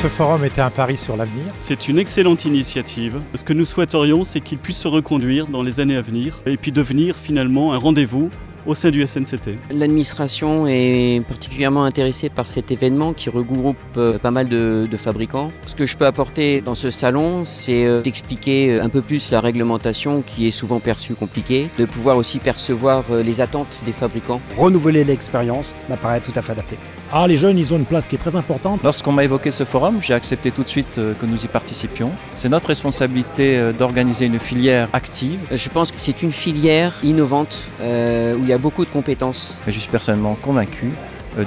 Ce forum était un pari sur l'avenir. C'est une excellente initiative. Ce que nous souhaiterions, c'est qu'il puisse se reconduire dans les années à venir et puis devenir finalement un rendez-vous au sein du SNCT. L'administration est particulièrement intéressée par cet événement qui regroupe pas mal de fabricants. Ce que je peux apporter dans ce salon, c'est d'expliquer un peu plus la réglementation qui est souvent perçue compliquée, de pouvoir aussi percevoir les attentes des fabricants. Renouveler l'expérience m'apparaît tout à fait adapté. Ah, les jeunes, ils ont une place qui est très importante. Lorsqu'on m'a évoqué ce forum, j'ai accepté tout de suite que nous y participions. C'est notre responsabilité d'organiser une filière active. Je pense que c'est une filière innovante où il y a beaucoup de compétences. Je suis personnellement convaincu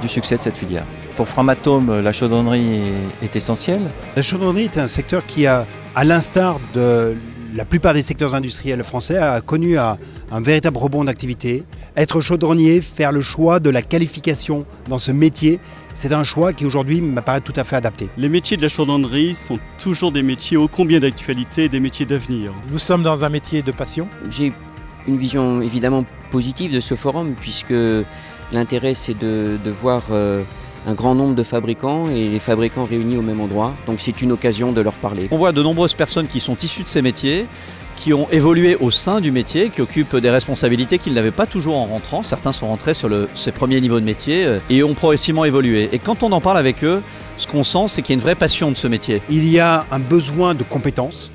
du succès de cette filière. Pour Framatome, la chaudronnerie est essentielle. La chaudronnerie est un secteur qui a, à l'instar de la plupart des secteurs industriels français, a connu un véritable rebond d'activité. Être chaudronnier, faire le choix de la qualification dans ce métier, c'est un choix qui aujourd'hui m'apparaît tout à fait adapté. Les métiers de la chaudronnerie sont toujours des métiers ô combien d'actualité, des métiers d'avenir. Nous sommes dans un métier de passion. J'ai une vision évidemment positive de ce forum puisque l'intérêt c'est de voir un grand nombre de fabricants et les fabricants réunis au même endroit. Donc c'est une occasion de leur parler. On voit de nombreuses personnes qui sont issues de ces métiers, qui ont évolué au sein du métier, qui occupent des responsabilités qu'ils n'avaient pas toujours en rentrant. Certains sont rentrés sur ces premiers niveaux de métier et ont progressivement évolué. Et quand on en parle avec eux, ce qu'on sent, c'est qu'il y a une vraie passion de ce métier. Il y a un besoin de compétences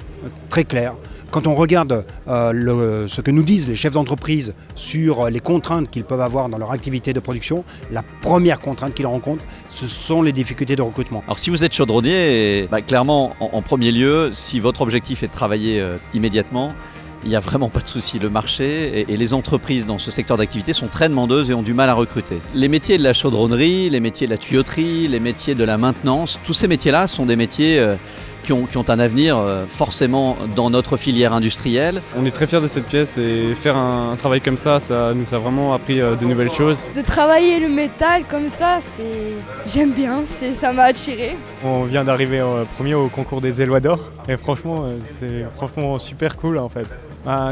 très clair. Quand on regarde ce que nous disent les chefs d'entreprise sur les contraintes qu'ils peuvent avoir dans leur activité de production, la première contrainte qu'ils rencontrent, ce sont les difficultés de recrutement. Alors si vous êtes chaudronnier, clairement, en premier lieu, si votre objectif est de travailler immédiatement, il n'y a vraiment pas de souci. Le marché et les entreprises dans ce secteur d'activité sont très demandeuses et ont du mal à recruter. Les métiers de la chaudronnerie, les métiers de la tuyauterie, les métiers de la maintenance, tous ces métiers-là sont des métiers qui ont un avenir forcément dans notre filière industrielle. On est très fiers de cette pièce et faire un travail comme ça nous a vraiment appris de nouvelles choses. De travailler le métal comme ça, j'aime bien, ça m'a attiré. On vient d'arriver premier au concours des Élois d'Or et franchement, c'est super cool en fait.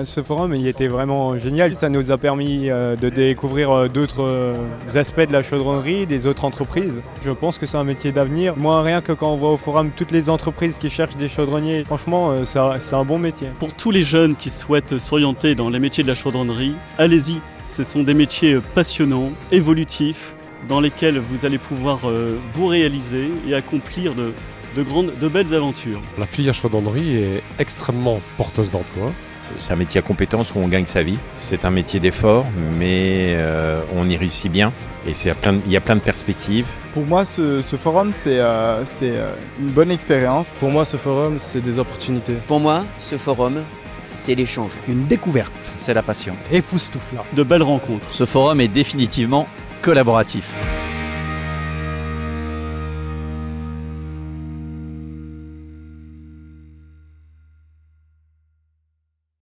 Ce forum il était vraiment génial, ça nous a permis de découvrir d'autres aspects de la chaudronnerie, des autres entreprises. Je pense que c'est un métier d'avenir. Moi rien que quand on voit au forum toutes les entreprises qui cherchent des chaudronniers, franchement c'est un bon métier. Pour tous les jeunes qui souhaitent s'orienter dans les métiers de la chaudronnerie, allez-y, ce sont des métiers passionnants, évolutifs, dans lesquels vous allez pouvoir vous réaliser et accomplir de belles aventures. La filière chaudronnerie est extrêmement porteuse d'emploi. C'est un métier à compétence où on gagne sa vie. C'est un métier d'effort, mais on y réussit bien. Et il y a plein de perspectives. Pour moi, ce forum, c'est une bonne expérience. Pour moi, ce forum, c'est des opportunités. Pour moi, ce forum, c'est l'échange. Une découverte. C'est la passion. Époustouflant. De belles rencontres. Ce forum est définitivement collaboratif.